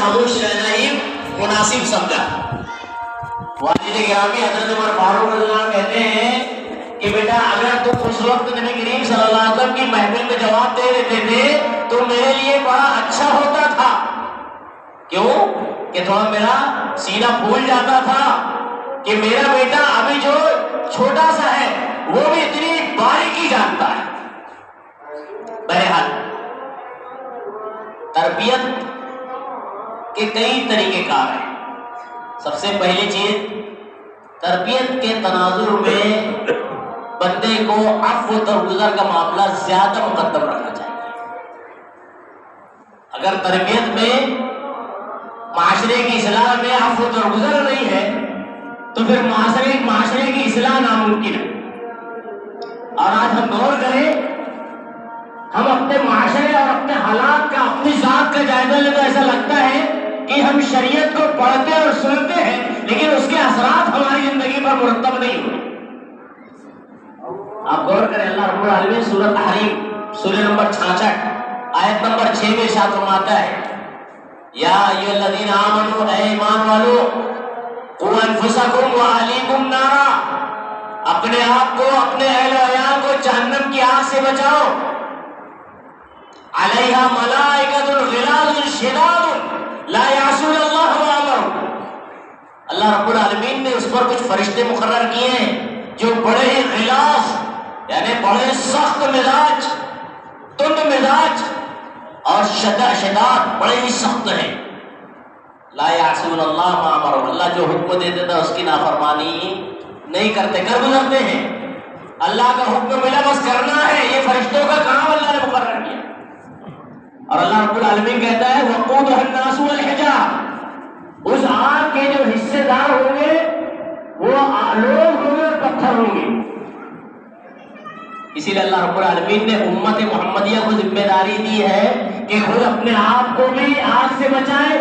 خاموش رہنا ہی مناسب سمجھا۔ والد گرامی حضرت عمر فاروق رضی اللہ عنہ کہتے ہیں کہ بیٹا اگر تم اس وقت نبی کریم صلی اللہ علیہ وسلم کی محفل میں جواب دے دیتے تھے تو میرے لیے بڑا اچھا ہوتا تھا۔ کیوں؟ کہ تھوڑا میرا سینہ پھول جاتا تھا کہ میرا بیٹا ابھی جو چھوٹا سا ہے وہ بھی اتنی باریکی جانتا ہے۔ بہرحال تربیت کے کئی طریقے کار ہیں۔ سب سے پہلی چیز، تربیت کے تناظر میں بندے کو عفو و درگزر کا معاملہ زیادہ مقدم رکھنا چاہیے۔ اگر تربیت میں، معاشرے کی اصلاح میں عفو و درگزر نہیں ہے تو پھر معاشرے کی اصلاح ناممکن ہے۔ اور آج ہم غور کریں، ہم اپنے معاشرے اور اپنے حالات کا، اپنی ذات کا جائزہ لیں تو ایسا لگتا ہے کہ ہم شریعت کو پڑھتے اور سنتے ہیں لیکن اس کے اثرات ہماری زندگی پر مرتب نہیں ہوئے۔ آپ غور کریں، اللہ رب العالمین سورۃ تحریم سورہ نمبر 66 آیت نمبر 6 میں ارشاد فرماتا ہے، یا ایھا الذین آمنوا، اے ایمان والو، قوا انفسکم واہلیکم نارا، اپنے آپ کو، اپنے اہل و عیال کو جہنم کی آگ سے بچاؤ۔ علیہا ملائکۃ غلاظ شداد لا یعصون اللہ ما امرهم، اللہ رب العالمین نے اس پر کچھ فرشتے مقرر کیے ہیں جو بڑے ہی غلاظ یعنی بڑے سخت مزاج، تند مزاج اور شداد بڑے ہی سخت ہیں۔ لا یعصون اللہ ما امرهم، اللہ جو حکم دیتے تھا اس کی نافرمانی نہیں کرتے، کر گزرتے ہیں۔ اللہ کا حکم ملا بس کرنا ہے، یہ فرشتوں کا کام اللہ نے مقرر کیا۔ اور اللہ رب العالمین کہتا ہے وقودها الناس والحجارۃ، اس آگ کے جو حصے دار ہوں گے وہ لوگ ہوں گے اور پتھر ہوں گے۔ اسی لیے اللہ رب العالمین نے امت محمدیہ کو ذمہ داری دی ہے کہ خود اپنے آپ کو بھی آگ سے بچائے،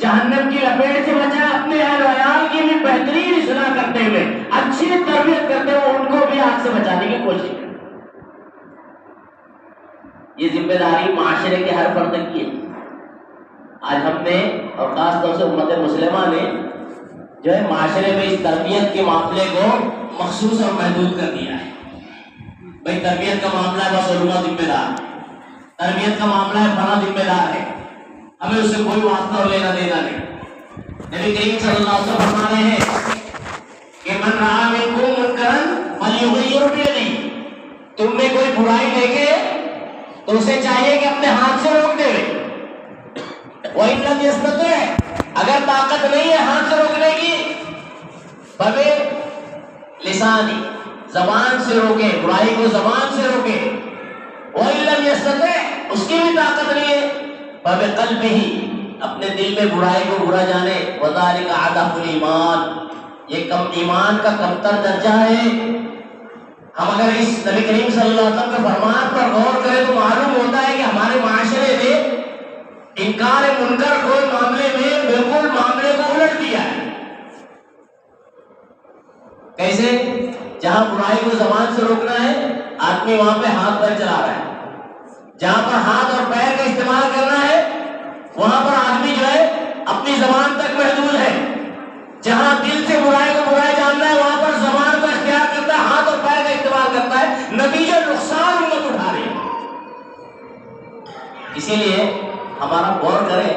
جہنم کی لپیٹ سے بچائے، اپنے اہل و عیال کی بھی بہترین اصلاح کرتے ہوئے، اچھی تربیت کرتے ہوئے ان کو بھی آگ سے بچانے کی کوشش کریں۔ یہ ذمہ داری معاشرے کے ہر فرد کی ہے۔ آج ہم نے اور خاص طور سے امت مسلمہ نے جو ہے معاشرے میں اس تربیت کے معاملے کو مخصوص اور محدود کر دیا ہے۔ بھائی تربیت کا معاملہ ہے بس علماء ذمہ دار، تربیت کا معاملہ ہے فلاں ذمہ دار ہے، ہمیں اس سے کوئی واسطہ اور لینا دینا نہیں۔ نبی کریم صلی اللہ علیہ وسلم فرما رہے ہیں کہ من رأى منکم منکرا فلیغیرہ بیدہ، تم میں کوئی برائی دیکھے تو اسے چاہیے کہ اپنے ہاتھ سے روک دے۔ وَإِن لَّمْ يَسْتَطِعْ، اگر طاقت نہیں ہے ہاتھ سے روکنے کی، بلسانی، زبان سے روکے، برائی کو زبان سے روکے۔ وَإِن لَّمْ يَسْتَطِعْ، اس کی بھی طاقت نہیں ہے، فَبِقَلْبِهِ، اپنے دل میں برائی کو برا جانے۔ وَذَلِكَ عَدَفُ الْإِيمَانِ، یہ کم ایمان کا کمتر درجہ ہے۔ ہم اگر اس نبی کریم صلی اللہ علیہ وسلم کے فرمان پر غور کریں تو معلوم ہوتا ہے کہ ہمارے معاشرے نے انکار منکر کو معاملے میں بالکل معاملے کو الٹ دیا ہے۔ کیسے؟ جہاں برائی کو زبان سے روکنا ہے آدمی وہاں پہ ہاتھ پیر چلا رہا ہے، جہاں پر ہاتھ اور پیر کا استعمال کرنا ہے وہاں پر آدمی جو ہے اپنی زبان تک محدود ہے، جہاں دل سے برائی کو برائی جاننا ہے وہاں پر زبان کو اختیار کرتا ہے، ہاتھ اور پیر کا استعمال کرتا ہے، نتیجہ نقصان امت اٹھا رہی ہے۔ اسی لیے ہمارا غور کریں،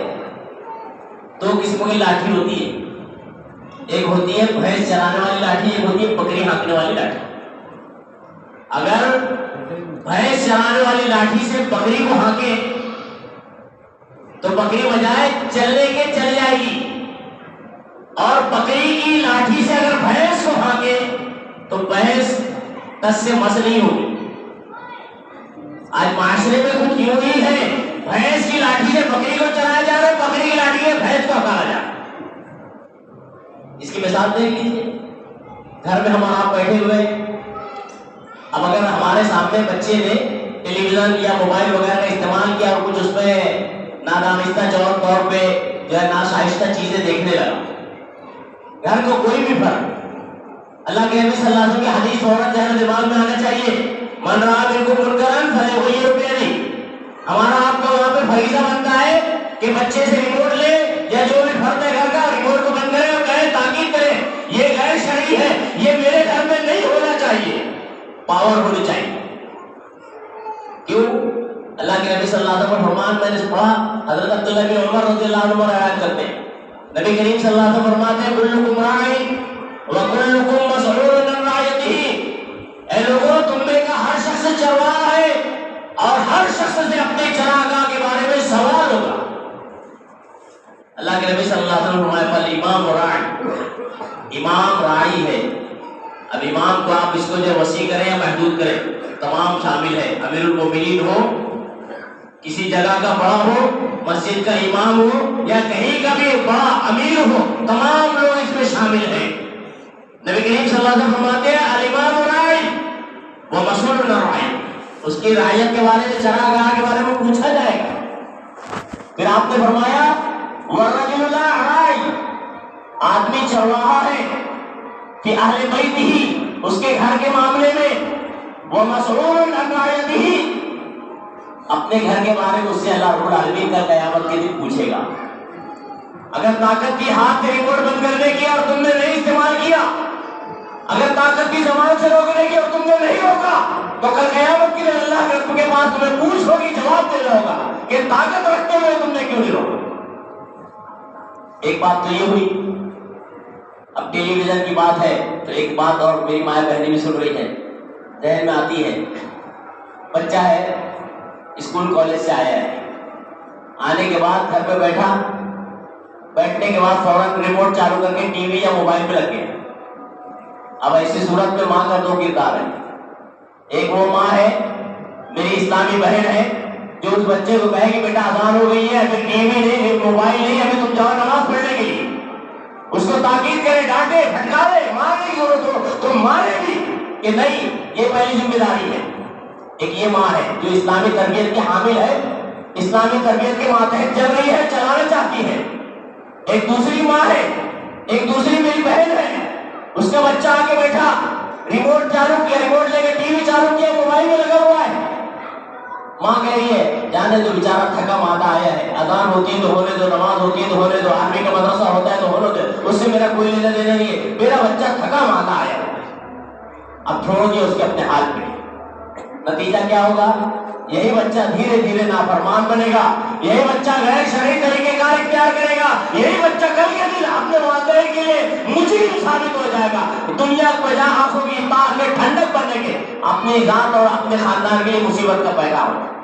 دو قسم کی لاٹھی ہوتی ہے، ایک ہوتی ہے بھینس چرانے والی لاٹھی، ایک ہوتی ہے بکری ہانکنے والی لاٹھی۔ اگر بھینس چرانے والی لاٹھی سے بکری کو ہانکے تو بکری بجائے چلنے کے چل جائے گی، اور بکری کی لاٹھی سے اگر بھینس کو ہانکے تو بھینس تس سے مس نہیں ہوگی۔ آج معاشرے میں کچھ یوں ہی ہے، بھینس کی لاٹھی سے بکری کو چلایا جا رہا ہے، بکری کی لاٹھی سے بھینس کو ہکایا جا رہا ہے۔ اس کی مثال دیکھ لیجیے، گھر میں ہم آپ بیٹھے ہوئے، اب اگر ہمارے سامنے بچے نے ٹیلی ویژن یا موبائل وغیرہ کا استعمال کیا اور کچھ اس میں نادانستہ طور پہ جو ہے ناشائستہ چیزیں دیکھنے لگا، گھر کو کوئی بھی فرق، اللہ کے نبی صلی اللہ علیہ وسلم کی حدیث فوراً ذہن دماغ میں آنا چاہیے، من رأى منکم منکرا فلیغیرہ بیدہ۔ ہمارا آپ کا وہاں پہ فریضہ بنتا ہے کہ بچے سے ریموٹ لے پاور ہونی چاہیے. کیوں؟ اللہ کے نبی صلی اللہ علیہ وسلم فرمان میں نے پڑھا، حضرت عبداللہ بن عمر رضی اللہ عنہ روایت کرتے ہیں، نبی کریم صلی اللہ علیہ وسلم فرماتے ہیں کلکم راعٍ وکلکم مسئول عن رعیتہ، اے لوگوں تم میں کا ہر شخص چرواہا ہے اور ہر شخص سے اپنے چراگاہ کے بارے میں سوال ہوگا. اللہ کے نبی صلی اللہ علیہ وسلم فرمایا فالامام راع، امام راعی ہے. اب امام کو آپ اس کو جو وسیع کریں یا محدود کریں، تمام شامل ہے. امیر المومنین ہو، کسی جگہ کا بڑا ہو، مسجد کا امام ہو یا کہیں کا بھی بڑا امیر ہو، تمام لوگ اس میں شامل ہیں. نبی کریم صلی اللہ علیہ وسلم فرماتے ہیں الامام راعی وہ مسئول عن رعیتہ، اس کی رعیت کے بارے میں، چراگاہ کے بارے میں پوچھا جائے گا. پھر آپ نے فرمایا والرجل لا راعی، آدمی چرواہا ہے فی اہل بیتہ، اس کے گھر کے معاملے میں، وہ مسئول عن رعیتہ، اپنے گھر کے بارے میں اس سے اللہ رب العالمین کا قیامت کے دن پوچھے گا. اگر طاقت کی ہاتھ سے ریموٹ بند کرنے کی اور تم نے نہیں استعمال کیا، اگر طاقت کی زبان سے روکنے کی اور تم نے نہیں روکا، تو کل قیامت کے دن اللہ کے پاس تمہیں پوچھ ہوگی، جواب دینا ہوگا کہ طاقت رکھتے ہوئے تم نے کیوں نہیں روکا. ایک بات تو یہ ہوئی. اب ٹیلی ویژن کی بات ہے تو ایک بات اور میری ماں بہنیں بھی سن رہی ہیں، ذہن میں آتی ہے. بچہ ہے، اسکول کالج سے آیا ہے، آنے کے بعد گھر پہ بیٹھا، بیٹھنے کے بعد فوراً ریموٹ چالو کر کے ٹی وی یا موبائل پہ لگ گیا. اب ایسی صورت میں ماں کا دو کردار ہے. ایک وہ ماں ہے، میری اسلامی بہن ہے، جو اس بچے کو کہے کہ بیٹا اذان ہو گئی ہے، ابھی ٹی وی نہیں، ابھی موبائل نہیں، ابھی تم جاؤ نماز پڑھنے کے لیے. اس کو تاکید کرے، ڈانٹے، پھٹکارے، مارنے کی ضرورت ہو تو مارے بھی کہ نہیں، یہ پہلی ذمہ داری ہے. ایک یہ ماں ہے جو اسلامی تربیت کی حامل ہے، اسلامی تربیت کے ماتحت چل رہی ہے، چلانا چاہتی ہے. ایک دوسری ماں ہے، ایک دوسری میری بہن ہے، اس کا بچہ آ کے بیٹھا، ریموٹ چالو کیا، ریموٹ لے کے ٹی وی چالو کیا، موبائل میں لگا ہوا ہے. ماں کہہ رہی ہے جانے دو، بیچارہ تھکا ماندہ آیا ہے، اذان ہوتی ہے تو ہونے دو، نماز ہوتی ہے تو ہونے دو، آرمی کا مدرسہ ہوتا ہے تو ہونے دو، اس سے میرا کوئی لینا دینا نہیں ہے، میرا بچہ تھکا ماندہ آیا ہے. اب چھوڑو گے اس کے اپنے حال پہ. نتیجہ کیا ہوگا؟ یہی بچہ دھیرے دھیرے نافرمان بنے گا، یہی بچہ غیر شرعی طریقے کا اختیار کرے گا، یہی بچہ کل کے دن اپنے والدین کے لیے مجرم ثابت ہو جائے گا. دنیا کو بجا آنکھوں کی تار میں ٹھنڈک بننے کے اپنی ذات اور اپنے خاندان کے لیے مصیبت کا پیغام ہوگا.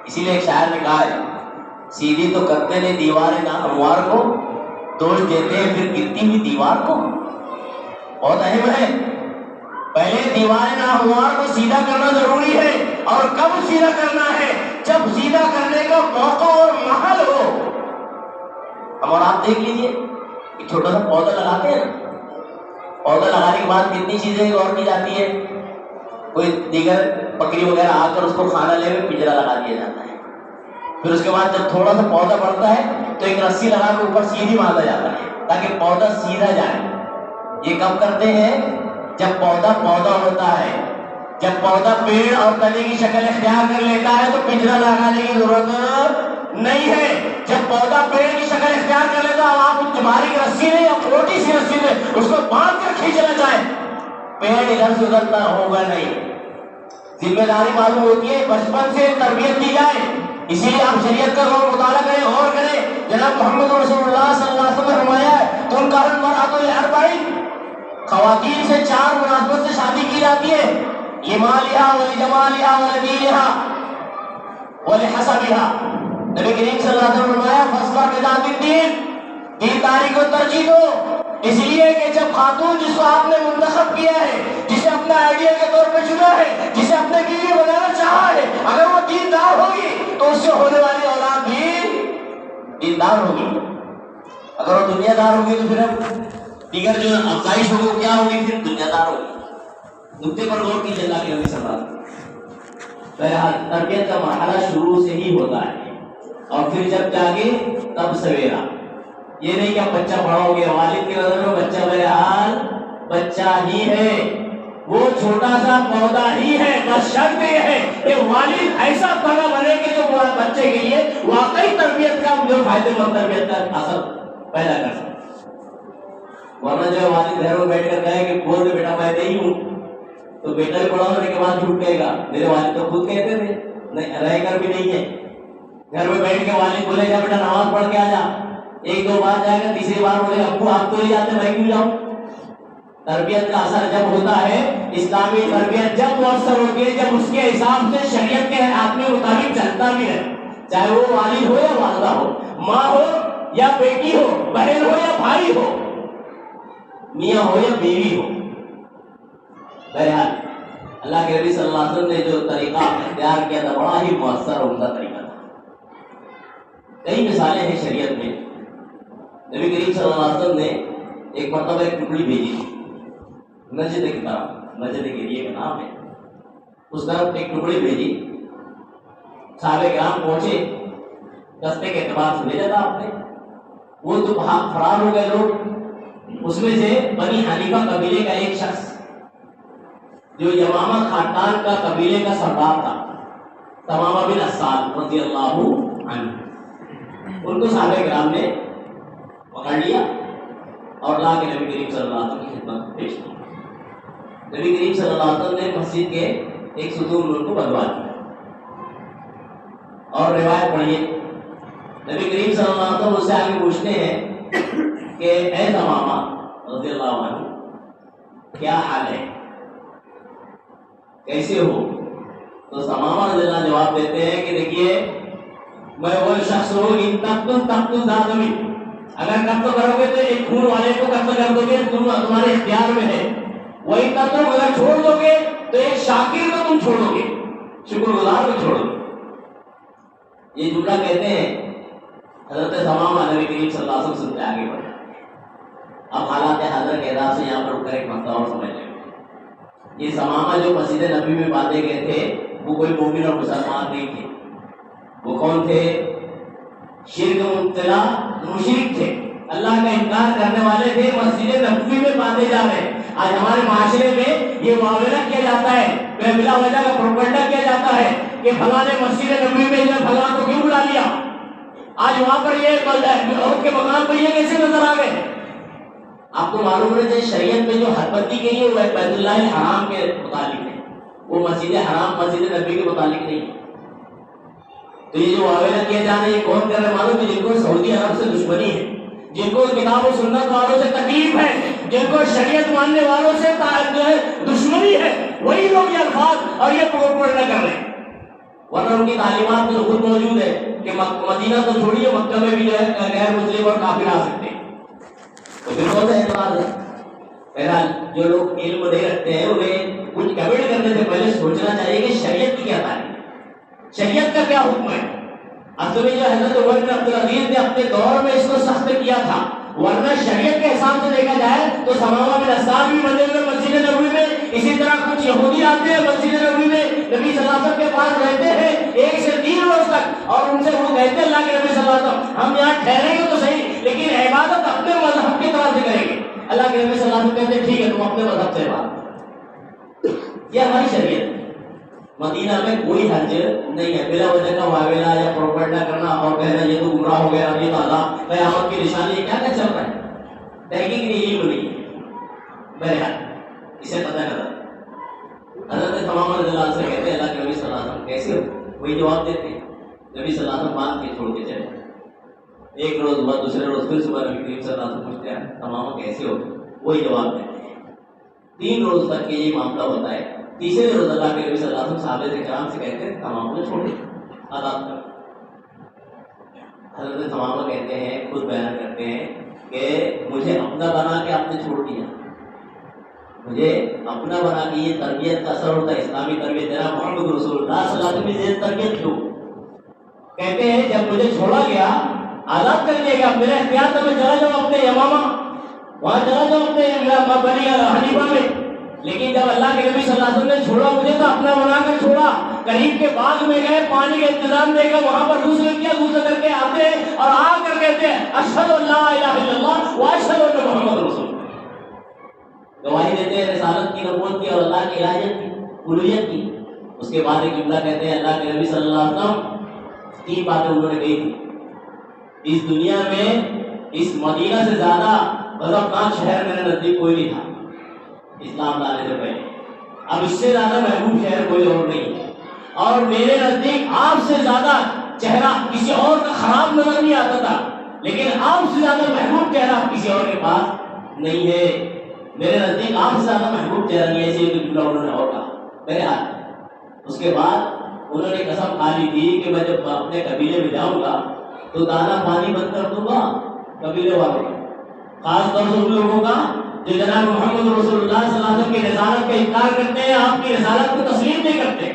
اسی لیے ایک شاعر نے کہا ہے سیدھی تو کرتے نے دیوار نہ ہموار کو، توڑ دیتے ہیں پھر گرتی ہوئی دیوار کو. بہت اہم ہے. پہلے دیوار ناہموار کو سیدھا کرنا ضروری ہے، اور کب سیدھا کرنا ہے؟ جب سیدھا کرنے کا موقع اور محل ہو. ہم اور آپ دیکھ لیجئے، ایک چھوٹا سا پودا لگاتے ہیں، پودا لگانے کے بعد کتنی چیزیں غور کی جاتی ہے. کوئی دیگر بکری وغیرہ آ کر اس کو کھانا لے میں پنجرا لگا دیا جاتا ہے. پھر اس کے بعد جب تھوڑا سا پودا بڑھتا ہے تو ایک رسی لگا کے اوپر سیدھی باندھا جاتا ہے تاکہ پودا سیدھا جائے. یہ کب کرتے ہیں؟ جب پودا ہوتا ہے. جب پودا پیڑ اور تنے کی شکل اختیار کر لیتا ہے تو پنجرا لگانے کی ضرورت نہیں ہے. جب پودا پیڑ کی شکل اختیار کر لیتا ہے، آپ باریک رسی میں یا موٹی سی رسی میں اس کو باندھ کر کھینچنا چاہیں، پیڑ ادھر سے ادھر ہوگا نہیں. ذمہ داری معلوم ہوتی ہے، بچپن سے تربیت دی جائے. اسی لیے آپ شریعت کا غور مطالعہ کریں، غور کریں. جناب محمد رسول اللہ صلی اللہ علیہ وسلم نے فرمایا ہے تنکح المرأۃ لأربع، خواتین سے 4 مناسبت سے شادی کی جاتی ہے: لمالها ولجمالها ولدینها ولحسبها. نبی کریم صلی اللہ علیہ وسلم نے فرمایا فاصبر بذات الدین، دینداری کو ترجیح دو. اس لیے کہ جب خاتون جس کو آپ نے منتخب کیا ہے، جسے اپنا آئیڈیا کے طور پہ چنا ہے، جسے اپنے بیوی بنانا چاہا ہے، اگر وہ دیندار ہوگی تو اس سے ہونے والی اولاد بھی دیندار ہوگی. اگر وہ دنیا دار ہوگی تو پھر دیگر جو افزائش ہوگی وہ کیا ہوگی؟ پھر دنیا دار ہوگی. نقطے پر غور کیجیے اللہ کے نبی صلی اللہ علیہ وسلم. بہرحال تربیت کا مرحلہ شروع سے ہی ہوتا ہے، اور پھر جب جاگے تب سویرا. یہ نہیں کہ اب بچہ بڑا ہو گیا، والد کی نظر میں بچہ بہرحال بچہ ہی ہے، وہ چھوٹا سا پودا ہی ہے. بس شرط یہ ہے کہ والد ایسا پودا بنے کہ جو بچے کے لیے واقعی تربیت کا، جو فائدے مند تربیت کا اثر پیدا کر سکے. ورنہ جو والد گھر میں بیٹھ کر کہے کہ بول دے بیٹا میں نہیں ہوں، تو بیٹا بھی بڑا ہونے کے بعد جھوٹ کہے گا میرے والد تو خود کہتے تھے، نہیں رہ کر بھی نہیں ہے۔ گھر میں بیٹھ کے والد بولے گا بیٹا نماز پڑھ کے آ جا، ایک دو بار جائے گا، تیسری بار بولے گا ابو آپ تو نہیں جاتے میں کیوں جاؤں؟ تربیت کا اثر جب ہوتا ہے، اسلامی تربیت جب مؤثر ہوتی ہے جب اس کے حساب سے شریعت کے آدمی مطابق چلتا بھی ہے، چاہے وہ والد ہو یا والدہ ہو، ماں ہو یا بیٹی ہو، بہن ہو یا بھائی ہو، میاں ہو یا بیوی ہو۔ بہرحال اللہ کے نبی صلی اللہ علیہ وسلم نے جو طریقہ اختیار کیا تھا بڑا ہی مؤثر اور عمدہ طریقہ تھا۔ کئی مثالیں ہیں شریعت میں۔ نبی کریم صلی اللہ علیہ وسلم نے ایک مرتبہ ایک ٹکڑی بھیجی مسجد کی طرف، مسجد کے لیے کا نام ہے، اس طرف ایک ٹکڑی بھیجی، صحابہ کرام پہنچے، رستے کے اعتبار سے بھیجا تھا آپ نے، وہ تو فرار ہو گئے لوگ، اس میں سے بنی حنیفہ قبیلے کا ایک شخص جو یمامہ خاندان کا قبیلے کا سردار تھا، تمامہ بن اسال رضی اللہ عنہ، ان کو صحابہ کرام نے پکڑ لیا اور اللہ کے نبی کریم صلی اللہ علیہ وسلم کی خدمت میں پیش کیا۔ نبی کریم صلی اللہ علیہ وسلم نے مسجد کے ایک ستون ان کو بدوا دیا، اور روایت پڑھیے نبی کریم صلی اللہ علیہ وسلم اس سے آگے پوچھتے ہیں کہ اے تمامہ رضی اللہ عنہ کیا حال ہے، کیسے ہو؟ تو تمامہ رضی اللہ جواب دیتے ہیں کہ دیکھیے میں وہ شخص ہوں ان تب زادمی، اگر قتل کرو گے تو ایک خون والے کو قتل کر دو گے، تمہارے اختیار میں ہے، وہی قتل اگر چھوڑ دو گے تو ایک شاکر کو تم چھوڑو گے، شکر گزار کو چھوڑو گے۔ یہ جملہ کہتے ہیں حضرت تمامہ نبی کریم صلی اللہ علیہ وسلم سے آگے بڑھے۔ اب حالات حاضر کے اعتبار سے یہاں پر اٹھ کر ایک مسئلہ اور سمجھ لیں۔ یہ تمامہ جو مسجد نبی میں باندھے گئے تھے وہ کوئی مومن اور مسلمان نہیں تھے، وہ کون تھے؟ شرک مبتلا مشرک تھے، اللہ کا انکار کرنے والے تھے، مسجد نبوی میں باندھے جا رہے ہیں۔ آج ہمارے معاشرے میں یہ معاملہ کیا جاتا ہے، بلا وجہ کا پروپیگنڈا کیا جاتا ہے کہ فلاں نے مسجد نبوی میں جو فلاں کو کیوں بلا لیا، آج وہاں پر یہ عورت کے مقام پر یہ کیسے نظر آ گئے؟ آپ کو معلوم ہے شریعت میں جو حد بندی کی ہے وہ بیت اللہ الحرام کے متعلق ہے، وہ مسجد حرام مسجد نبی کے متعلق نہیں ہے۔ تو یہ جو معاملہ کیے جا رہے ہیں کون کر رہے معلوم ہے؟ جن کو سعودی عرب سے دشمنی ہے، جن کو کتاب و سنت والوں سے تکلیف ہے، جن کو شریعت ماننے والوں سے دشمنی ہے، وہی لوگ یہ الفاظ اور یہ پروپیگنڈا کر رہے ہیں۔ ورنہ ان کی تعلیمات میں خود موجود ہے کہ مدینہ تو چھوڑیے مکہ میں بھی جو ہے غیر مسلم اور کافر آ سکتے ہیں، تو پھر کون سا اعتبار ہے؟ بہرحال جو لوگ علم نہیں رکھتے ہیں انہیں کچھ کمنٹ کرنے سے پہلے سوچنا چاہیے کہ شریعت کی کیا تعلیم، شریعت کا کیا حکم ہے۔ اصل میں جو حضرت عمر بن عبدالعزیز نے اپنے دور میں اس کو سخت کیا تھا، ورنہ شریعت کے حساب سے دیکھا جائے تو تمامہ بن اسال بھی بندے ہوئے مسجد نبوی میں، اسی طرح کچھ یہودی آتے ہیں مسجد نبوی میں، نبی صلی اللہ علیہ وسلم کے پاس رہتے ہیں 1 سے 3 روز تک، اور ان سے وہ کہتے ہیں اللہ کے نبی صلی اللہ علیہ وسلم ہم یہاں ٹھہریں گے تو صحیح لیکن عبادت اپنے مذہب کی طرح سے کریں گے۔ اللہ کے نبی صلی اللہ علیہ وسلم کہتے ہیں ٹھیک ہے تم اپنے مذہب سے عبادت۔ یہ ہماری شریعت ہے۔ مدینہ میں کوئی حج نہیں ہے، بلا وجہ کا معاملہ یا پروپیگنڈا کرنا اور کہنا یہ تو گمراہ ہو گیا، یہ تو قیامت کی نشانی ہے، کیا کیا چل رہا ہے، تحقیق نہیں علم نہیں ہے۔ بہرحال اسے پتہ کرا حضرت تمامہ رضی اللہ عنہ سے کہتے ہیں اللہ کے نبی صلی اللہ علیہ وسلم کیسے ہو؟ وہی جواب دیتے ہیں، نبی صلی اللہ علیہ وسلم باندھ کے چھوڑ کے چلے، ایک روز بعد دوسرے روز پھر صبح نبی کریم صلی اللہ علیہ وسلم پوچھتے ہیں تمامہ کیسے ہو؟ وہی جواب دیتے ہیں۔ 3 روز تک کے یہ معاملہ ہوتا ہے، تیسرے روز اللہ کے نبی صلی اللہ علیہ وسلم صحابہ کرام سے کہتے ہیں تمامہ کو چھوڑ دیں، آزاد کر۔ حضرت تمامہ کہتے ہیں، خود بیان کرتے ہیں کہ مجھے اپنا بنا کے آپ نے چھوڑ دیا، مجھے اپنا بنا کے یہ تربیت کا اثر ہوتا ہے، اسلامی تربیت دینا محمد رسول اللہ صلی اللہ علیہ وسلم کی تربیت کیوں؟ کہتے ہیں جب مجھے چھوڑا گیا آزاد کر دیا گیا، میرا اختیار تھا میں چلا جاؤں اپنے یمامہ، وہاں چلا جاؤں اپنے بنی حنیفہ میں، لیکن جب اللہ کے نبی صلی اللہ علیہ وسلم نے چھوڑا مجھے تو اپنا بنا کر چھوڑا۔ قریب کے باغ میں گئے، پانی کا انتظام دے کر وہاں پر غسل کیا، غسل کر کے آتے ہیں اور آ کر کہتے ہیں اشہد ان لا الہ الا اللہ واشہد ان محمد رسول اللہ، گواہی دیتے ہیں رسالت کی، نبوت کی اور اللہ کی الہیت کی، الوہیت کی۔ اس کے بعد ایک جملہ کہتے ہیں اللہ کے نبی صلی اللہ علیہ وسلم 3 باتیں انہوں نے کہی تھی، اس دنیا میں اس مدینہ سے زیادہ غضبناک شہر میرے نزدیک کوئی نہیں تھا اسلام لانے سے پہلے. اب اس سے زیادہ محبوب شہر کوئی اور نہیں ہے. اور میرے نزدیک آپ سے زیادہ چہرہ کسی اور کا خراب نظر نہیں آتا تھا, لیکن آپ سے زیادہ محبوب چہرہ کسی اور کے پاس نہیں ہے. میرے نزدیک آپ سے زیادہ محبوب چہرہ نہیں ہے, ایسے جملہ انہوں نے اور کہا میرے ہاتھ. اس کے بعد انہوں نے قسم کھا لی تھی کہ میں جب اپنے قبیلے میں جاؤں گا تو دانا پانی بند کر دوں گا قبیلے والوں کا, خاص طور سے ان لوگوں کا جو جناب محمد رسول اللہ صلی اللہ علیہ وسلم کی رسالت کا انکار کرتے ہیں, آپ کی رسالت کو تسلیم نہیں کرتے.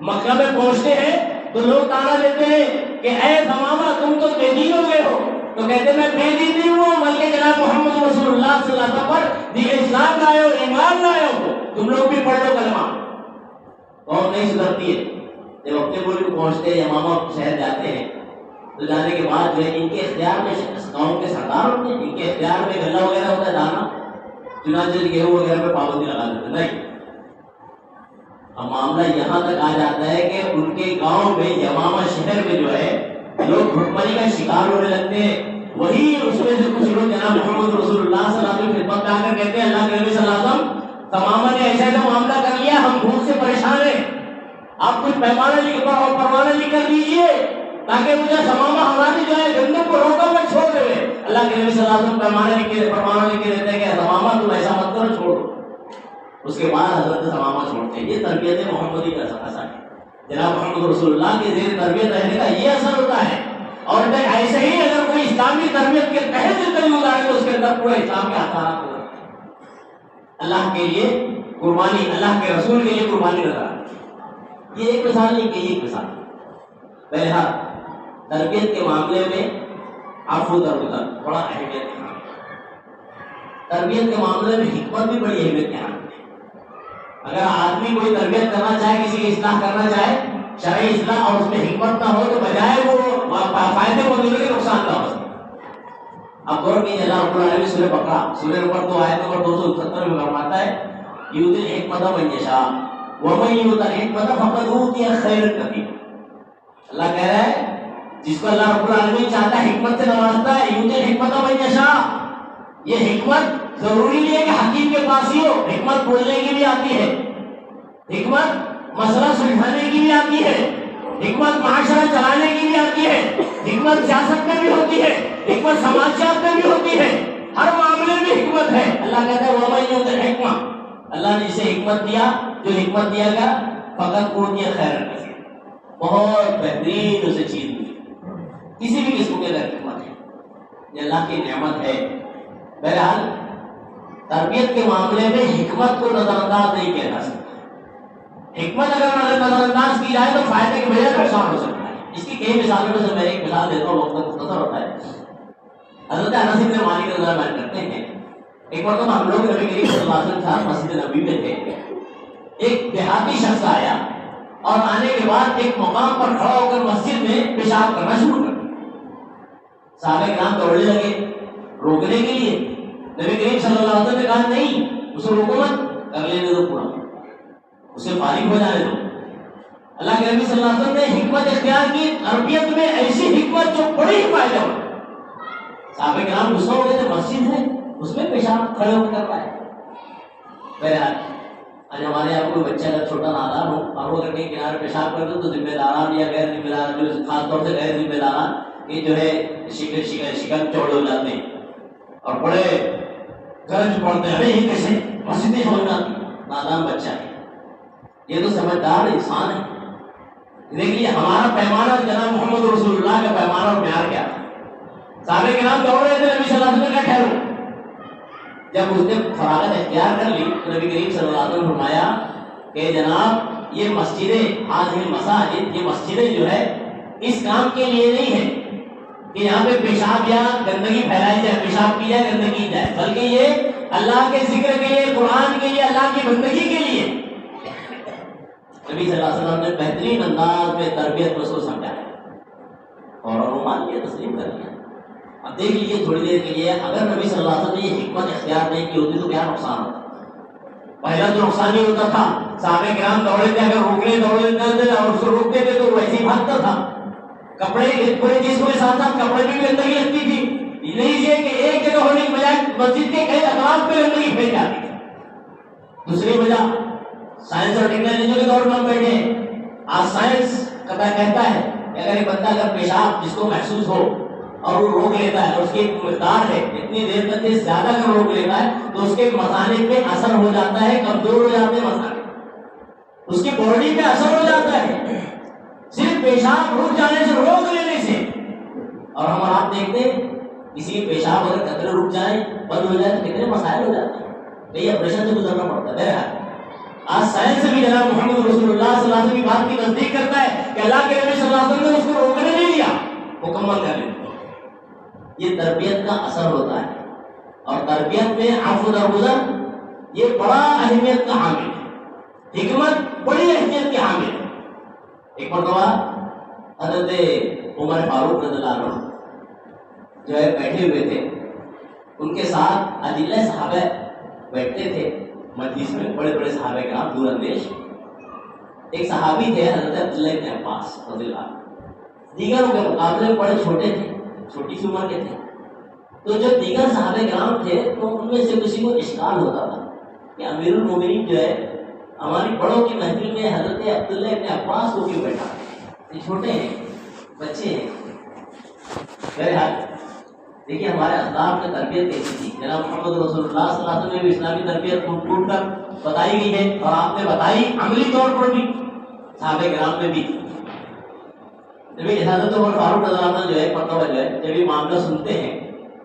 مکہ میں پہنچتے ہیں تو لوگ تانا دیتے ہیں کہ اے ثمامہ تم تو بے دین ہو گئے ہو. تو کہتے میں بے دین نہیں ہوں, بلکہ جناب محمد رسول اللہ صلی اللہ علیہ وسلم پر دین اسلام لائے ہو, ایمان لائے ہو, تم لوگ بھی پڑھ لو کلمہ. اور نہیں سدھرتی ہے. جب اپنے ملک پہنچتے ہیں, یمامہ شہر جاتے ہیں, تو جانے کے بعد جو ہے ان کے اختیار میں گاؤں کے سردار ہوتے ہیں, ان کے اختیار میں غلہ وغیرہ ہوتا ہے دانا, چنانچہ گیہوں وغیرہ پہ پابندی لگا دیتے نہیں. اب معاملہ یہاں تک آ جاتا ہے کہ ان کے گاؤں میں یمامہ شہر میں جو ہے لوگ بھوکمری کا شکار ہونے لگتے ہیں. وہی اس میں سے کچھ لوگ جناب محمد رسول اللہ صلی اللہ علیہ وسلم کی خدمت میں آ کر کہتے ہیں اللہ کے نبی صلی اللہ علیہ وسلم تمامہ نے ایسا ایسا معاملہ کر لیا, ہم بھوک سے پریشان ہیں, آپ کچھ پیمانہ لکھ اور پروانہ لکھ کر دیجیے تاکہ مجھے تمامہ ہماری جو ہے گندم کو روکا میں چھوڑ دے. اللہ کے نبی صلی اللہ علیہ وسلم پروانہ لکھ کے دیتے ہیں کہ تمامہ تم ایسا مت کرو, چھوڑو. اس کے بعد حضرت تمامہ چھوڑتے ہیں. یہ تربیت محمدی کا اثر ہے. جناب محمد رسول اللہ کے زیر تربیت رہنے کا یہ اثر ہوتا ہے. اور ایسے ہی اگر کوئی اسلامی تربیت کے تحت زندگی گزارے تو اس کے اندر پورے اسلام کے آثارات ہوتے ہیں. اللہ کے لیے قربانی, اللہ کے رسول کے لیے قربانی نظر آتی ہے. یہ ایک مثال نہیں کہ یہ ایک مثال. بہرحال تربیت کے معاملے میں عفو درگزر بڑا اہمیت ہے. تربیت کے معاملے میں حکمت بھی بڑی اہمیت ہے. اگر آدمی کوئی تربیت کرنا چاہے, کسی کی اصلاح کرنا چاہے, شرعی اصلاح, اور اس میں حکمت نہ ہو تو بجائے وہ فائدے مند ہونے کے نقصان نہ ہو. اب غور کیجیے, اللہ رب العالمین سورہ بقرہ سورہ نمبر 2 آیت نمبر 270 میں فرماتا ہے یؤتی الحکمت من یشاء ومن یؤت الحکمت فقد اوتی خیرا کثیرا. اللہ کہہ رہا ہے جس کو اللہ رب العالمین چاہتا ہے حکمت سے نوازتا ہے, یؤتی الحکمت من یشاء. یہ حکمت ضروری نہیں ہے کہ حکیم کے پاس ہی ہو, حکمت بولنے کی بھی آتی ہے, حکمت مسئلہ سلجھانے کی بھی آتی ہے, حکمت معاشرہ چلانے کی بھی آتی ہے, حکمت سیاست میں بھی ہوتی ہے, حکمت سماجیات میں بھی ہوتی ہے, ہر معاملے میں حکمت ہے. اللہ کہتا ہے وَمَن یُؤْتَ الْحِکْمَةَ, اللہ نے اسے حکمت دیا, جو حکمت دیا گیا فقط اوتی خیرا کثیرا, بہت بہترین اسے چیز ملی. کسی بھی قسم کے اندر حکمت ہے, یہ اللہ کی نعمت ہے. بہرحال تربیت کے معاملے میں حکمت کو نظر انداز نہیں کیا جا سکتا. حکمت اگر نظر انداز کی جائے تو فائدے کے بجائے نقصان ہو سکتا ہے. اس کی کئی مثالوں میں سے میں ایک مثال دیتا ہوں, وقت مختصر ہوتا ہے. حضرت انس بن مالک رضی اللہ عنہ کرتے ہیں ایک مرتبہ ہم لوگ نبی کریم صلی اللہ علیہ وسلم کے مسجد نبوی میں تھے. ایک دیہاتی شخص آیا اور آنے کے بعد ایک مقام پر کھڑا ہو کر مسجد میں پیشاب کرنا شروع کر دیا. صحابہ کرام دوڑنے لگے روکنے کے لیے. نبی کریم صلی اللہ علیہ وسلم نے کہا نہیں, اسے روکو مت, کر لینے دو پورا, اسے فارغ ہو جانے دو. اللہ کے نبی صلی اللہ علیہ وسلم نے حکمت اختیار کی تربیت میں, ایسی حکمت جو بڑی فائدہ ہو. صحابہ کرام غصہ ہو گئے تھے, مسجد ہے اس میں پیشاب کھڑے ہو کر رہا ہے. بہرحال آج ہمارے یہاں کوئی بچہ اگر چھوٹا نادان ہو اور وہ اگر کہیں کنارے پیشاب کر دو تو ذمہ داران یا غیر ذمہ دار, جو خاص طور سے غیر ذمہ داران, یہ جو ہے شکن چوڑے ہو جاتے ہیں اور بڑے گرج پڑتے ہیں, یہ کیسے مسجد میں چھوڑ جاتی. نادان بچہ ہے, یہ تو سمجھدار انسان ہے. دیکھیے ہمارا پیمانہ جناب محمد رسول اللہ کا پیمانہ اور معیار کیا تھا. صحابہ کرام دوڑ رہے تھے, نبی صلی اللہ علیہ وسلم کا ٹھہرو. جب اس نے فراغت اختیار کر لی تو نبی کریم صلی اللہ علیہ وسلم نے فرمایا کہ جناب یہ مسجدیں, آج مساجد, یہ مسجدیں جو ہے اس کام کے لیے نہیں ہے کہ یہاں پہ پیشاب یا گندگی پھیلائی جائے, پیشاب کی جائے, گندگی کی جائے, بلکہ یہ اللہ کے ذکر کے لیے, قرآن کے لیے, اللہ کی بندگی کے لیے. نبی صلی اللہ علیہ وسلم نے بہترین انداز میں تربیت کو اس کو سمجھایا اور وہ مان لیا, تسلیم کر لیا. اب دیکھ لیجیے تھوڑی دیر کے لیے, اگر نبی صلی اللہ علیہ وسلم نے یہ حکمت اختیار نہیں کی ہوتی تو کیا نقصان ہوتا. پہلا تو نقصان ہی ہوتا تھا, صحابہ کرام دوڑے تھے, اگر روکنے دوڑے تھے اور اس کو روکتے تھے تو ویسے ہی بھاگتا تھا. کپڑے پورے جسم کے ساتھ ساتھ کپڑے بھی گندگی لگتی تھی. نہیں یہ کہ ایک جگہ ہونے کے بجائے مسجد کے کئی اطراف پہ گندگی پھیل جاتی ہے. دوسری وجہ سائنس اور ٹیکنالوجی کے دور میں ہم بیٹھے ہیں. آج سائنس کہتا ہے کہ اگر ایک بندہ اگر پیشاب جس کو محسوس ہو اور وہ روک لیتا ہے، اس کی ایک مقدار ہے، اتنی دیر تک یہ زیادہ اگر روک لیتا ہے تو اس کے مثانے پہ اثر ہو جاتا ہے، کمزور ہو جاتے ہیں مثانے، اس کی باڈی پہ اثر ہو جاتا ہے صرف پیشاب رک جانے سے، روک لینے سے. اور ہم آپ دیکھتے ہیں کسی پیشاب اگر قطرے رک جائیں، بند ہو جائے تو کتنے مسائل ہو جاتے ہیں، کئی آپریشن سے گزرنا پڑتا ہے. بہرحال آج سائنس بھی جناب محمد رسول اللہ صلی اللہ علیہ وسلم کی بات کی تصدیق کرتا ہے کہ اللہ کے نبی صلی اللہ علیہ وسلم نے اس کو روکنے نہیں دیا، مکمل کر لیا. یہ تربیت کا اثر ہوتا ہے، اور تربیت میں عفو درگزر یہ بڑا اہمیت کا حامل ہے، حکمت بڑی اہمیت کی حامل ہے. ایک مرتبہ حضرت عمر فاروق رضی اللہ عنہ جو ہے بیٹھے ہوئے تھے، ان کے ساتھ اجلہ صحابہ بیٹھتے تھے مجلس میں، بڑے بڑے صحابہ کرام دور اندیش. ایک صحابی تھے حضرت عبداللہ بن عباس رضی اللہ عنہ، دیگروں کے مقابلے میں بڑے چھوٹے تھے، چھوٹی سی عمر کے تھے. تو جو دیگر صحابہ کرام تھے تو ان میں سے کسی کو اشکال ہوتا تھا کہ امیر المومنین جو ہے ہماری بڑوں کی محفل میں حضرت عبداللہ بن عباس کو کیوں بیٹھا، یہ چھوٹے ہیں، بچے ہیں. بہرحال دیکھیے ہمارے اخلاق میں تربیت کیسی تھی. جناب محمد رسول اللہ صلی اللہ علیہ وسلم نے بھی اسلامی تربیت ٹوٹ کر بتائی گئی ہے، اور آپ نے بتائی عملی طور پر بھی، صحابہ کرام میں بھی. جب حضرت عمر فاروق رضی اللہ عنہ جو ہے مرتبہ جو ہے جب یہ معاملہ سنتے ہیں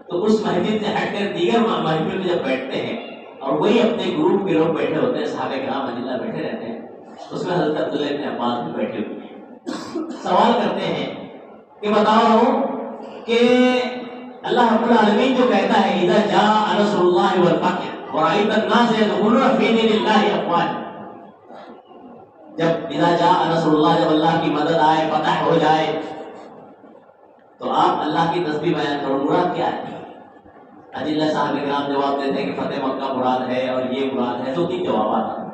تو اس محفل سے ہٹ کر دیگر محفل میں جب بیٹھتے ہیں اور وہی اپنے گروپ کے لوگ بیٹھے ہوتے ہیں، صحابہ کرام اجلہ بیٹھے رہتے ہیں، اس میں حضرت عبداللہ بن عباس بھی بیٹھے ہوئے ہیں. سوال کرتے ہیں کہ بتاؤ رہا ہوں کہ اللہ رب العالمین جو کہتا ہے اذا جاء نصر اللہ والفتح ورأیت الناس يدخلون فی دین اللہ افواجا، جب اذا جاء نصر اللہ، جب اللہ کی مدد آئے، فتح ہو جائے، تو آپ اللہ کی تسبیح بیان کرو، مراد کیا ہے؟ اجلہ صاحب کرام جواب دیتے ہیں کہ فتح مکہ مراد ہے اور یہ مراد ہے. تو تین جوابات آتے ہیں.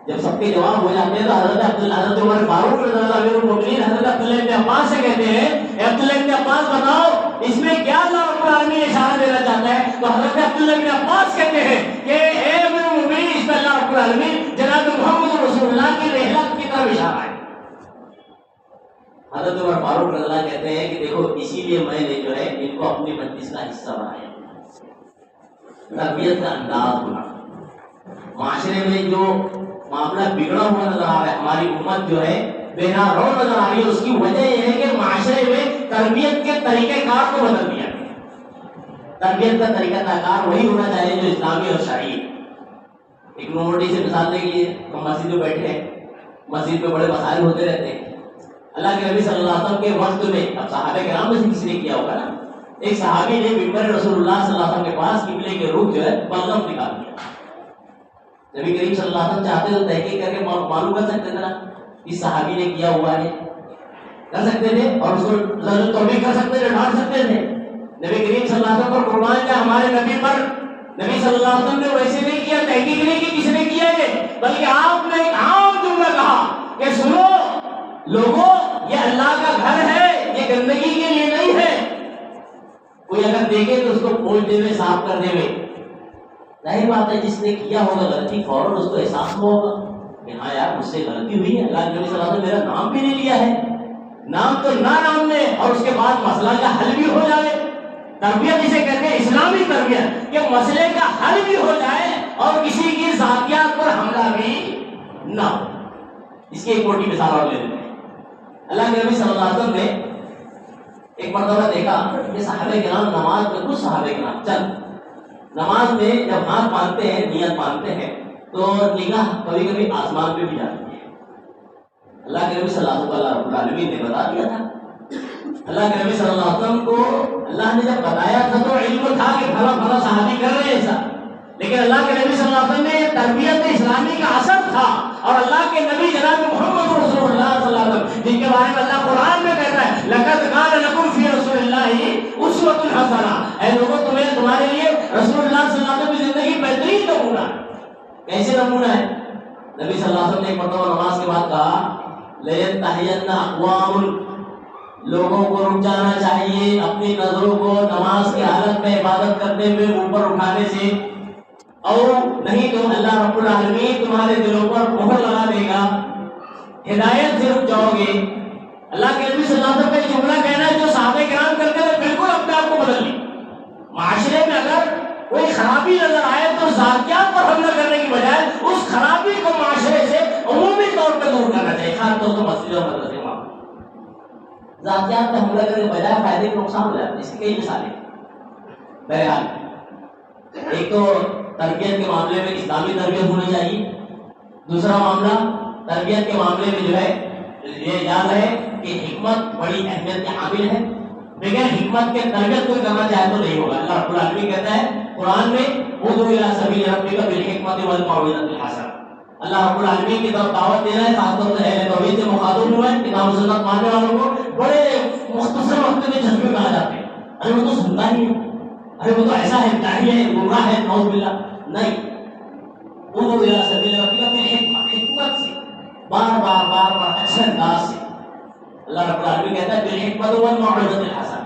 جب سب کے جواب ہو جاتے ہیں تو حضرت عمر فاروق رضی اللہ عنہ المؤمنین حضرت عبداللہ بن عباس سے کہتے ہیں اے عبداللہ بن عباس بتاؤ اس میں کیا اللہ رب العالمین اشارہ دینا چاہتا ہے؟ تو حضرت عبداللہ بن عباس کہتے ہیں کہ اے امیر المؤمنین اس میں اللہ رب العالمین جناب محمد رسول اللہ کی رحلت کی طرف اشارہ ہے. حضرت عمر فاروق رضی اللہ کہتے ہیں کہ دیکھو اسی لیے میں نے جو ہے ان کو اپنی مجلس کا حصہ بنایا. تربیت کا انداز بنا، معاشرے میں جو معاملہ بگڑا ہوا نظر آ رہا ہے، ہماری امت جو ہے بہرو نظر آ رہی ہے، اس کی وجہ یہ ہے کہ معاشرے میں تربیت کے طریقہ کار کو بدل دیا گیا. تربیت کا طریقہ کار وہی ہونا چاہیے جو اسلامی اور شرعی. ایک نوٹی سے مثال دے لیے، ہم مسجد میں بیٹھے ہیں، مسجد میں بڑے مسائل ہوتے رہتے ہیں. اللہ کے نبی صلی اللہ علیہ وسلم کے وقت میں، اب صحابہ کرام میں سے کسی نے کیا ہوگا نا، ایک صحابی نے ممبر رسول اللہ صلی اللہ علیہ وسلم کے پاس قبلے کے رخ جو ہے بلغم نکال دیا. نبی کریم صلی اللہ علیہ وسلم چاہتے تو تحقیق کر کے معلوم کر سکتے تھے نا اس صحابی نے کیا ہوا ہے، کر سکتے تھے اور اس کو توبیخ کر سکتے تھے، ڈانٹ سکتے تھے. نبی کریم صلی اللہ علیہ وسلم پر قربان کا ہمارے نبی پر نبی صلی اللہ علیہ وسلم نے ویسے نہیں کیا، تحقیق نہیں کی کس نے کیا ہے، بلکہ آپ نے ایک عام جملہ کہا کہ سنو لوگوں یہ اللہ کا گھر ہے، یہ گندگی کے لیے نہیں ہے. کوئی اگر دیکھے تو اس کو پوچھ دے میں صاف کر دے میں، ظاہر بات ہے جس نے کیا ہوگا غلطی فوراً اس کو احساس ہوا ہوگا کہ ہاں یار مجھ سے غلطی ہوئی ہے. اللہ کے نبی صلی اللہ علیہ وسلم میرا نام بھی نہیں لیا ہے، نام تو نہ نام لے اور اس کے بعد مسئلہ کا حل بھی ہو جائے. تربیت جسے کہتے ہیں اسلامی تربیت، کہ مسئلے کا حل بھی ہو جائے اور کسی کی ذاتیات پر حملہ بھی نہ ہو. اس کی ایک موٹی مثال اور لے لیتے ہیں. اللہ کے نبی صلی اللہ علیہ وسلم نے ایک مرتبہ دیکھا کہ صحابہ کرام نماز میں، کچھ صحابہ کرام چند نماز میں جب ہاتھ باندھتے ہیں، نیت باندھتے ہیں تو نگاہ کبھی کبھی آسمان پہ بھی جاتی ہے. اللہ کے نبی صلی اللہ علیہ وسلم نے بتا دیا تھا. اللہ کے نبی صلی اللہ علیہ وسلم کو اللہ نے جب بتایا تھا تو علم تھا کہ بھلا بھلا صحابی کر رہے ہیں ایسا، لیکن اللہ کے نبی صلی اللہ علیہ وسلم نے تربیت اسلامی کا اثر تھا. اور اللہ کے نبی جناب محمد رسول اللہ صلی اللہ علیہ وسلم جن کے بارے میں اللہ قرآن میں کہتا ہے لقد کان لکم فی رسول اللہ اسوۃ حسنہ، اے لوگوں تمہیں تمہارے لیے رسول اللہ صلی اللہ علیہ وسلم کی زندگی بہترین نمونہ ہے. کیسے نمونہ ہے؟ نبی صلی اللہ علیہ وسلم نے ایک مرتبہ نماز کے بعد کہا لینتہین اقوام، لوگوں کو رک جانا چاہیے، اپنی نظروں کو نماز کی حالت میں عبادت استعمال کرتے ہوئے اوپر اٹھانے سے، اور نہیں تو اللہ رب العالمین تمہارے دلوں پر مہر لگا دے گا، ہدایت سے رک جاؤ گے۔ اللہ کے نبی صلی اللہ علیہ وسلم کا یہ جملہ کہنا ہے جو صحابہ کرام کرتے ہوئے بالکل اپنے آپ کو بدل لی۔ معاشرے میں اگر کوئی خرابی نظر آئے تو ذاتیات پر حملہ کرنے کی بجائے اس خرابی کو معاشرے سے عمومی طور پہ دور کرنا چاہیے، خاص طور سے مسجد اور مدرسے میں۔ ذاتیات پر حملہ کرنے کے بجائے فائدے کے نقصان ہو جاتے ہیں، اس کی کئی مثالیں۔ بہرحال ایک تو تربیت کے معاملے میں اسلامی تربیت ہونی چاہیے، دوسرا معاملہ تربیت کے معاملے میں جو ہے یہ یاد ہے کہ حکمت بڑی اہمیت کے حامل ہے، بغیر حکمت کے تربیت کوئی کرنا چاہے تو نہیں ہوگا۔ اللہ رب العالمین کہتا ہے قرآن میں ادعو الی سبیل ربک بالحکمت والموعظۃ الحسنہ، اللہ رب العالمین کی طرف دعوت دے رہا ہے، خاص طور سے اہل توحید سے مخاطب ہوا ہے، کتاب و سنت ماننے والوں کو بڑے مختصر وقت میں جذبے کہا جاتے ہیں، ارے وہ تو سنتا ہی ہے، ارے وہ تو ایسا ہے، داعی ہے، گمراہ ہے، نعوذ باللہ۔ نہیں، ادعو الی سبیل ربک بالحکمت، حکمت سے، بار بار اچھے انداز سے۔ اللہ رب العالمین کہتا ہے بالحکمت والموعظۃ الحسنہ،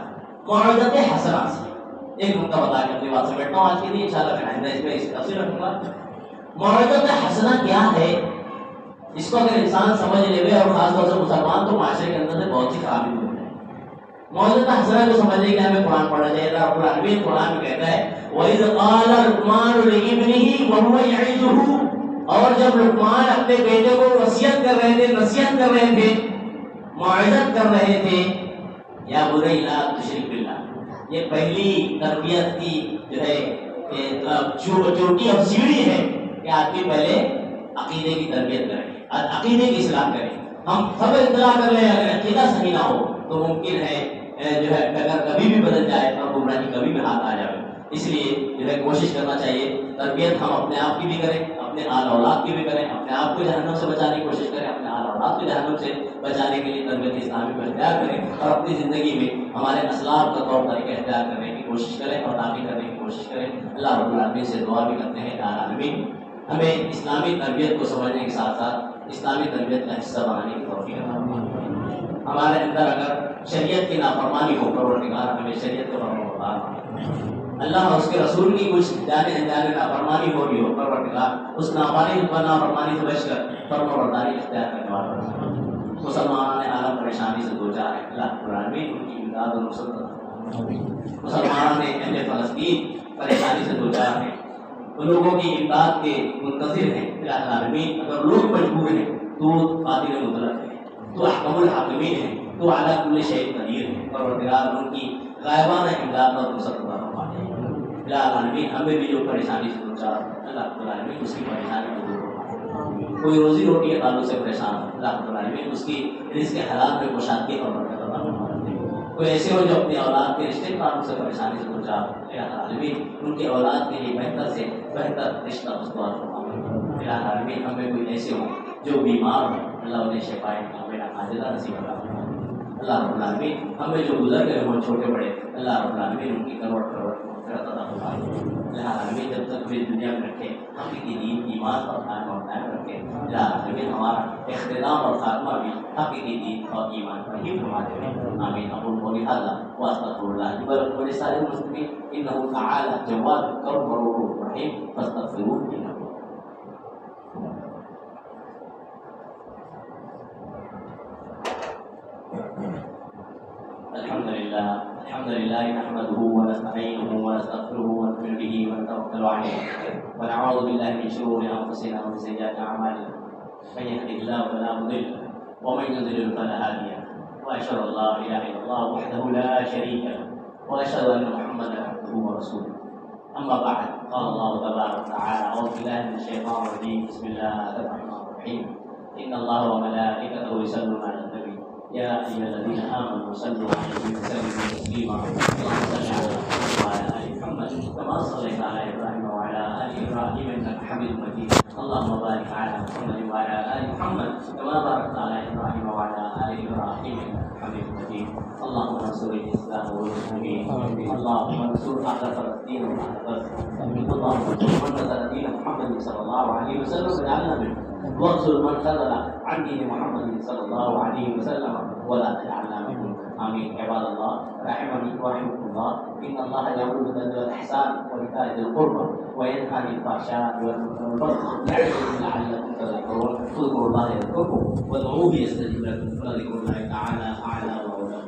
موعظۃ حسنہ سے۔ ایک نقطہ بتا کے اپنی بات سے بیٹھتا ہوں آج کے لیے، انشاءاللہ پھر آئندہ اس میں اس تفصیل رکھوں گا۔ موعظۃ حسنہ کیا ہے؟ اس کو اگر انسان سمجھ لے گئے، اور خاص طور سے مسلمان، تو معاشرے کے اندر سے بہت سی خرابی دور ہے۔ موعظۃ حسنہ کو سمجھنے کے لیے ہمیں قرآن پڑھنا چاہیے۔ اللہ رب العالمین قرآن میں کہتا ہے وَإِذْ قَالَ لُقْمَانُ لِابْنِهِ وَهُوَ يَعِظُهُ، اور جب لقمان اپنے بیٹے کو وصیت کر رہے تھے، نصیحت کر رہے تھے، موعظت کر رہے تھے، یا بنی لا تشرک باللہ، یہ پہلی تربیت کی جو ہے چوٹی اور سیڑھی ہے کہ آدمی پہلے عقیدے کی تربیت کرے، عقیدے کی اصلاح کرے۔ ہم سب اطلاع کر لیں، اگر عقیدہ صحیح نہ ہو تو ممکن ہے جو ہے ڈگر کبھی بھی بدل جائے اور گمراہی کبھی بھی ہاتھ آ جائے۔ اس لیے جو ہے کوشش کرنا چاہیے تربیت ہم اپنے آپ کی بھی کریں، اپنے آل اولاد کی بھی کریں، اپنے آپ کو جہنم سے بچانے کی کوشش کریں، اپنے آل اولاد کو جہنم سے بچانے کے لیے تربیت اسلامی کو اختیار کریں، اور اپنی زندگی میں ہمارے اسلاف کا طور طریقہ اختیار کرنے کی کوشش کریں اور تعمیر کرنے کی کوشش کریں۔ اللہ رب العالمین سے دعا بھی کرتے ہیں کہ العالمین ہمیں اسلامی تربیت کو سمجھنے کے ساتھ ساتھ اسلامی تربیت کا حصہ بنانے کی توفیق عطا فرمائے۔ ہمارے اندر اگر شریعت کی نافرمانی ہو، پروردگار ہمیں شریعت کا فرمانبردار بنائے۔ اللہ اور اس کے رسول کی کچھ جانے انجانے نافرمانی ہو رہی ہو، پروردگار اس نافرمانی سے بچ کر فرمانبرداری اختیار کرنے والا بنائے۔ مسلمان عالم پریشانی سے دو چار ہے، اللہ رب العالمین ان کی امداد اور نصرت فرمائے۔ مسلمان اہل فلسطین پریشانی سے دو چار ہیں، ان لوگوں کی امداد کے منتظر ہیں، اللہ العالمین اگر لوگ مجبور ہیں تو قادر مطلق ہے، تو احکم الحاکمین ہے، تو اعلیٰ کل شیء قدیر ہے، پروردگار ان کی غائبانہ امداد اور نصرت عطا فرمائے۔ اللہ العالمین ہمیں بھی جو پریشانی سے دو چار اللہ رب العالمین اس کی پریشانی کو دور فرمائے۔ کوئی روزی روٹی کے تعلق سے پریشان ہو، اللہ رب العالمین اس کی رزق کے حالات میں کشادگی اور برکت عطا فرمائے۔ کوئی ایسے ہو جو اپنی اولاد کے رشتے کے تعلق سے پریشانی سے دو چار، اللہ العالمین ان کی اولاد کے لیے بہتر سے بہتر رشتہ استوار فرمائے۔ اللہ العالمین ہمیں کوئی ایسے ہوں جو بیمار ہوں، اللہ انہیں شفائے کاملہ عاجلہ نصیب عطا فرمائے۔ اللہ رب العالمین ہمیں جو گزر گئے ہوں چھوٹے بڑے، اللہ رب العالمین ان کی کروڑ مغفرت عطا فرمائے۔ اللہ العالمین جب تک بھی دنیا میں رکھے حقیقی دین ایمان اور قائم اور قائم رکھے۔ اللہ العالمین ہمارا اختتام اور خاتمہ بھی حقیقی دین اور ایمان پر ہی فرما دے۔ آمین۔ اقول قولی ھذا واستغفر اللہ لي ولكم ولسائر المسلمين انه تعالى جواد كريم رؤوف رحيم فاستغفروه انه الحمد لله نحمده ونستعينه ونستغفره ونؤمن به ونتوكل عليه ونعوذ بالله من شرور انفسنا ومن سيئات اعمالنا من يهده الله فلا مضل له ومن يضلل فلا هادي له واشهد ان لا اله الا الله وحده لا شريك له واشهد ان محمدا عبده ورسوله اما بعد قال الله تبارك وتعالى اعوذ بالله من الشيطان الرجيم بسم الله الرحمن الرحيم ان الله وملائكته يصلون على النبي يا أيها الذين آمنوا صلوا عليه وسلموا تسليما اللهم صل على محمد وعلى آل محمد كما صليت على إبراهيم وعلى آل إبراهيم إنك حميد مجيد اللهم بارك على محمد وعلى آل محمد كما باركت على إبراهيم وعلى آل إبراهيم إنك حميد مجيد اللهم انصر الإسلام والمسلمين اللهم انصر أهل فلسطين وأهل غزة اللهم انصر من نصر دين محمد صلى الله عليه وسلم واجعلنا منهم واغفر من خذل عن دين محمد صلى الله عليه وسلم ولا تجعلنا منهم آمين. عباد الله رحمني ورحمكم الله، إن الله يأمر بالعدل والإحسان وإيتاء ذي القربى وينهى عن الفحشاء والمنكر والبغي يعظكم لعلكم تذكرون. اذكروا الله يذكركم وادعوه يستجب لكم، ولذكر الله تعالى أعلى وأولى.